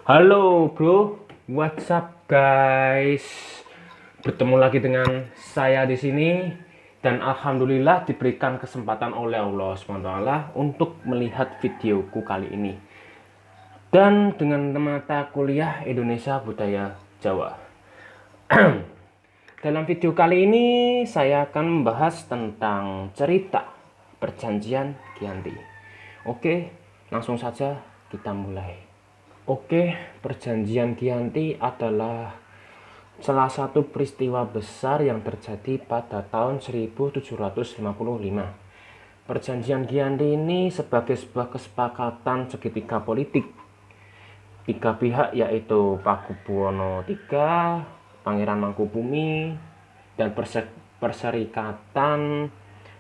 Halo bro, what's up guys? Bertemu lagi dengan saya di sini dan alhamdulillah diberikan kesempatan oleh Allah SWT untuk melihat videoku kali ini. Dan dengan mata kuliah Indonesia Budaya Jawa. Dalam video kali ini saya akan membahas tentang cerita Perjanjian Giyanti. Oke, langsung saja kita mulai. Oke, Perjanjian Giyanti adalah salah satu peristiwa besar yang terjadi pada tahun 1755. Perjanjian Giyanti ini sebagai sebuah kesepakatan segitiga politik. Tiga pihak yaitu Pakubuwono III, Pangeran Mangkubumi, dan Perserikatan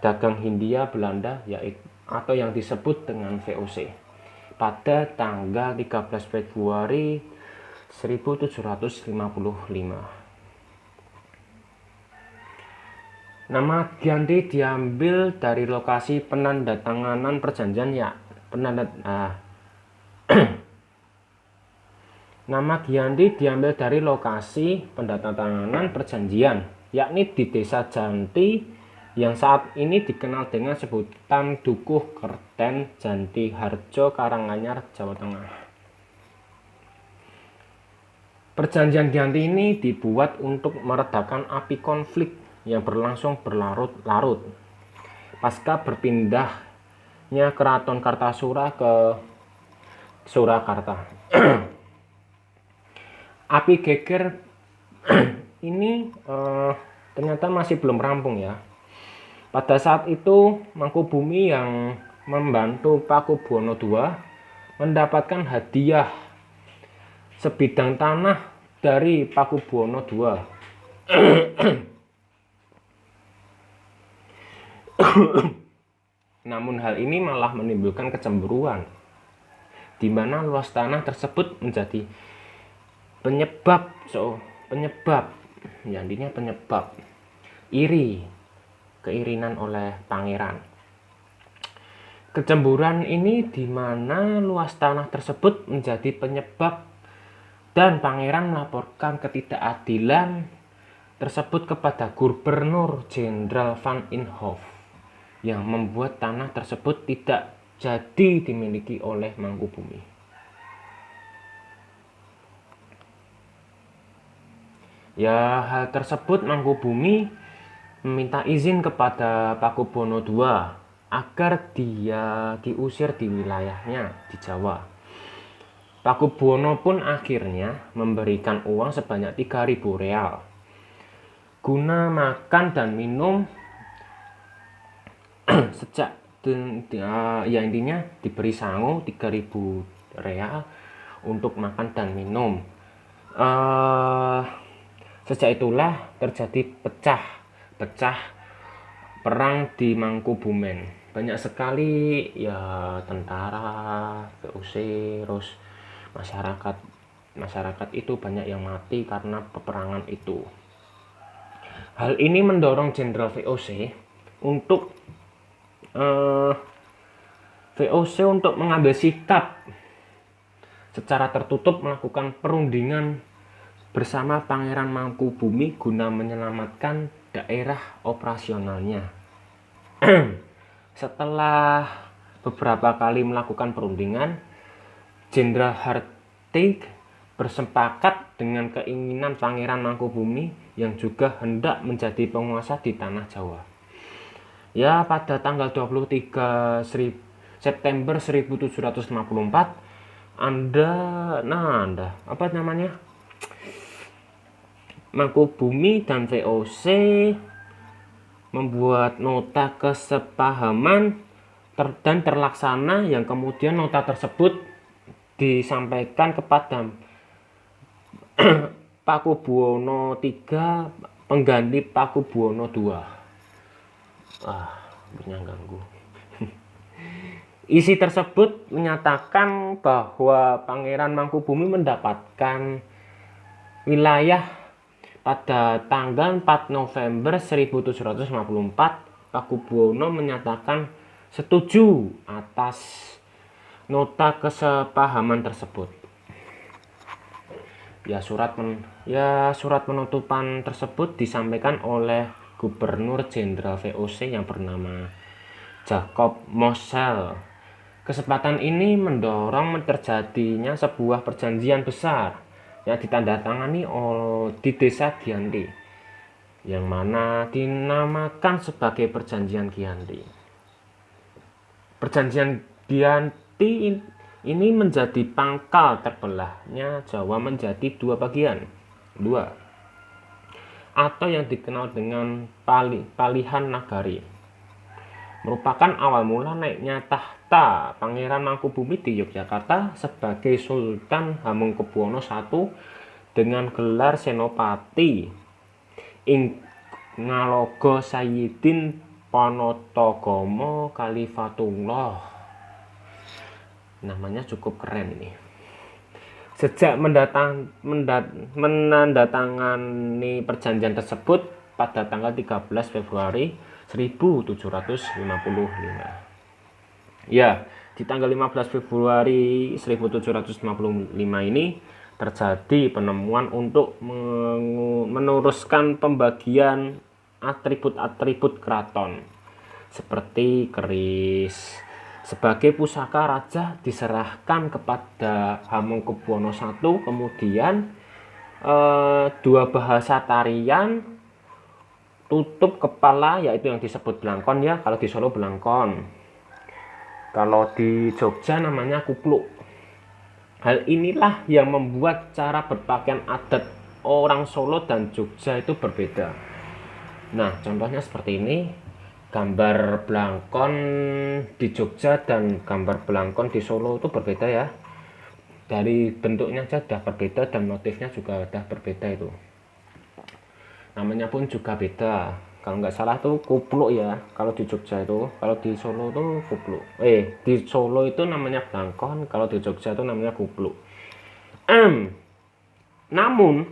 Dagang Hindia Belanda yaitu atau yang disebut dengan VOC. Pada tanggal 13 Februari 1755. Nama Giyanti diambil dari lokasi penandatanganan perjanjian Nama Giyanti diambil dari lokasi penandatanganan perjanjian, yakni di Desa Janti yang saat ini dikenal dengan sebutan Dukuh Kerten, Janti Harjo, Karanganyar, Jawa Tengah. Perjanjian Giyanti ini dibuat untuk meredakan api konflik yang berlangsung berlarut-larut pasca berpindahnya Keraton Kartasura ke Surakarta. Api geger ini ternyata masih belum rampung ya. Pada saat itu Mangkubumi yang membantu Pakubuwono II mendapatkan hadiah sebidang tanah dari Pakubuwono II. Namun hal ini malah menimbulkan kecemburuan, di mana luas tanah tersebut menjadi penyebab keirinan oleh pangeran. Kecemburuan ini di mana luas tanah tersebut menjadi penyebab dan pangeran melaporkan ketidakadilan tersebut kepada Gubernur Jenderal Van Inhofe yang membuat tanah tersebut tidak jadi dimiliki oleh Mangkubumi. Ya, hal tersebut Mangkubumi meminta izin kepada Pakubuwono II agar dia diusir di wilayahnya di Jawa. Pakubuwono pun akhirnya memberikan uang sebanyak 3.000 real guna makan dan minum intinya diberi sangu 3.000 real untuk makan dan minum. Sejak itulah terjadi pecah perang di Mangkubumen. Banyak sekali ya tentara, VOC, terus masyarakat itu banyak yang mati karena peperangan itu. Hal ini mendorong Jenderal VOC untuk mengambil sikap secara tertutup melakukan perundingan bersama Pangeran Mangkubumi guna menyelamatkan daerah operasionalnya. Setelah beberapa kali melakukan perundingan, Jenderal Hartig bersepakat dengan keinginan Pangeran Mangkubumi yang juga hendak menjadi penguasa di tanah Jawa. Ya, pada tanggal 23 September 1754 Mangkubumi dan VOC membuat nota kesepahaman dan terlaksana, yang kemudian nota tersebut disampaikan kepada Pakubuwono III pengganti Pakubuwono II. Ganggu. Isi tersebut menyatakan bahwa Pangeran Mangkubumi mendapatkan wilayah pada tanggal 4 November 1754 Pakubuwono menyatakan setuju atas nota kesepahaman tersebut. Surat penutupan tersebut disampaikan oleh Gubernur Jenderal VOC yang bernama Jacob Moschel. Kesempatan ini mendorong terjadinya sebuah perjanjian besar yang ditandatangani di Desa Giyanti, yang mana dinamakan sebagai Perjanjian Giyanti. Perjanjian Giyanti ini menjadi pangkal terbelahnya Jawa menjadi dua bagian, atau yang dikenal dengan Palihan Nagari, merupakan awal mula naiknya tahta Pangeran Mangkubumi di Yogyakarta sebagai Sultan Hamengkubuwono I dengan gelar Senopati ing Ngaloga Sayyidin Panatagama Khalifatullah. Namanya cukup keren ini. Sejak menandatangani perjanjian tersebut pada tanggal 13 Februari 1755. Ya, di tanggal 15 Februari 1755 ini terjadi penemuan untuk meneruskan pembagian atribut-atribut keraton seperti keris sebagai pusaka raja diserahkan kepada Hamengkubuwono I. Kemudian dua bahasa tarian tutup kepala, yaitu yang disebut belangkon ya, kalau di Solo belangkon, kalau di Jogja namanya kupluk. Hal inilah yang membuat cara berpakaian adat orang Solo dan Jogja itu berbeda. Nah, contohnya seperti ini. Gambar belangkon di Jogja dan gambar belangkon di Solo itu berbeda ya. Dari bentuknya aja sudah berbeda dan motifnya juga sudah berbeda itu. Namanya pun juga beda. Kalau nggak salah tuh kupluk ya. Kalau di Jogja itu, kalau di Solo tuh kupluk. Di Solo itu namanya belangkon, kalau di Jogja itu namanya kupluk. Namun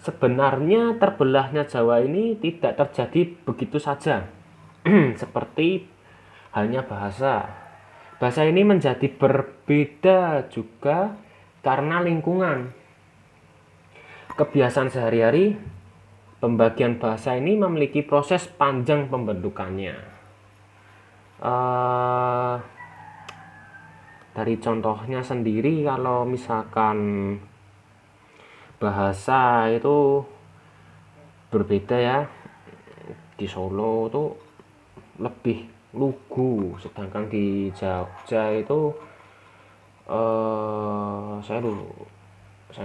sebenarnya terbelahnya Jawa ini tidak terjadi begitu saja. Seperti halnya bahasa. Bahasa ini menjadi berbeda juga karena lingkungan. Kebiasaan sehari-hari, pembagian bahasa ini memiliki proses panjang pembentukannya. Dari contohnya sendiri, kalau misalkan bahasa itu berbeda ya, di Solo tuh lebih lugu, sedangkan di Jogja itu saya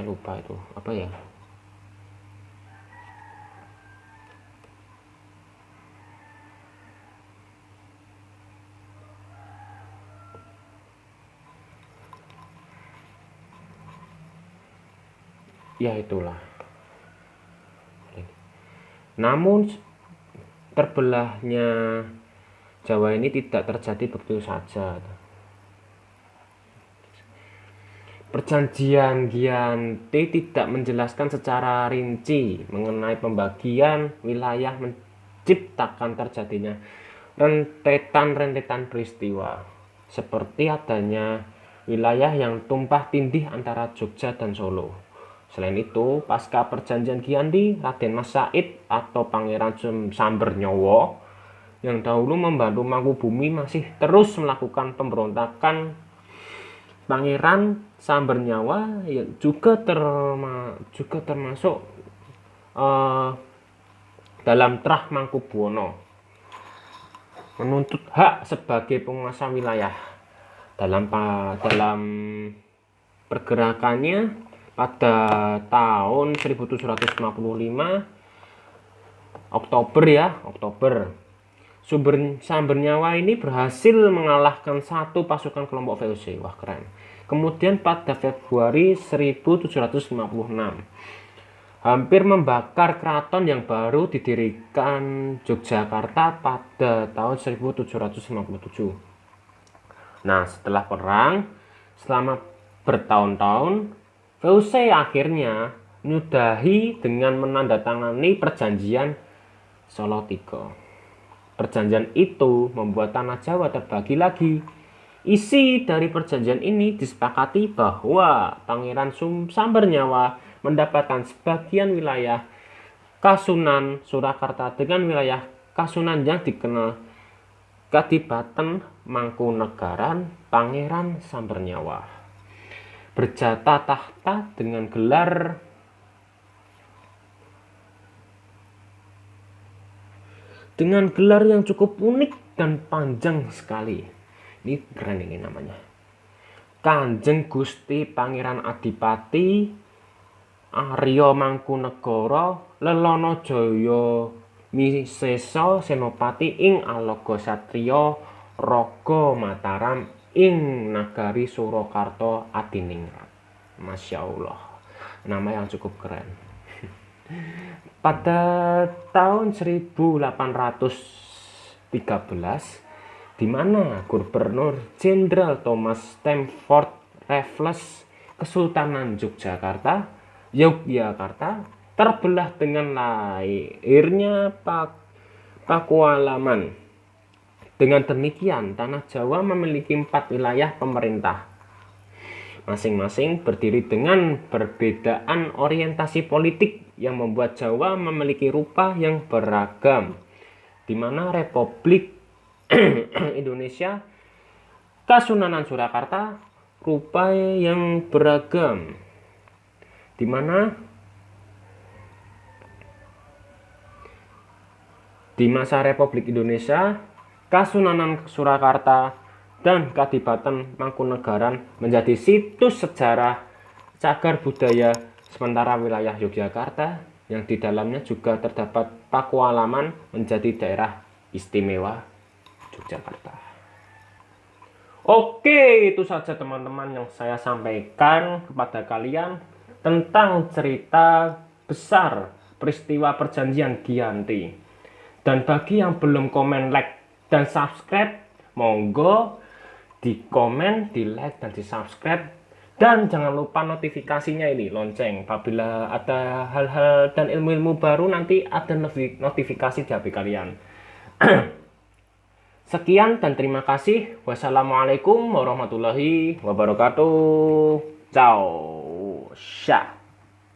lupa itu apa ya. Ya itulah. Namun terbelahnya Jawa ini tidak terjadi begitu saja. Perjanjian Giyanti tidak menjelaskan secara rinci mengenai pembagian wilayah, menciptakan terjadinya rentetan peristiwa seperti adanya wilayah yang tumpah tindih antara Jogja dan Solo. Selain itu, pasca perjanjian Giyanti, Raden Mas Said atau Pangeran Sambernyawa yang dahulu membantu Mangkubumi masih terus melakukan pemberontakan. Pangeran Sambernyawa juga termasuk dalam Trah Mangkubwono, menuntut hak sebagai penguasa wilayah. Dalam pergerakannya pada tahun 1755 Oktober, Sambernyawa ini berhasil mengalahkan satu pasukan kelompok VOC. Wah, keren. Kemudian pada Februari 1756 hampir membakar keraton yang baru didirikan Yogyakarta pada tahun 1757. Nah, setelah perang selama bertahun-tahun, VOC akhirnya menyudahi dengan menandatangani perjanjian Solo III Perjanjian itu membuat tanah Jawa terbagi lagi. Isi dari perjanjian ini disepakati bahwa Pangeran Sambernyawa mendapatkan sebagian wilayah Kasunan Surakarta dengan wilayah Kasunan yang dikenal Kadipaten Mangkunegaran Pangeran Sambernyawa. Berjata tahta dengan gelar yang cukup unik dan panjang sekali. Ini keren ini namanya. Kanjeng Gusti Pangeran Adipati Arya Mangkunegara Lelono Jaya Misesa Senopati ing Alaga Satriya Raga Mataram ing Nagari Surakarta Adiningrat. Masya Allah, nama yang cukup keren. Pada tahun 1813, di mana Gubernur Jenderal Thomas Stamford Raffles Kesultanan Yogyakarta terbelah dengan lahirnya Pakualaman. Dengan demikian, tanah Jawa memiliki 4 wilayah pemerintah, masing-masing berdiri dengan perbedaan orientasi politik yang membuat Jawa memiliki rupa yang beragam, di mana Republik Indonesia Kasunanan Surakarta rupa yang beragam, di mana di masa Republik Indonesia Kasunanan Surakarta dan Kadipaten Mangkunegaran menjadi situs sejarah cagar budaya, sementara wilayah Yogyakarta yang di dalamnya juga terdapat Pakualaman menjadi daerah istimewa Yogyakarta. Oke, itu saja teman-teman yang saya sampaikan kepada kalian tentang cerita besar peristiwa perjanjian Giyanti. Dan bagi yang belum komen, like, dan subscribe, monggo di komen, di like, dan di subscribe. Dan jangan lupa notifikasinya ini, lonceng. Apabila ada hal-hal dan ilmu-ilmu baru, nanti ada notifikasi di HP kalian. Sekian dan terima kasih. Wassalamualaikum warahmatullahi wabarakatuh. Ciao. Syah.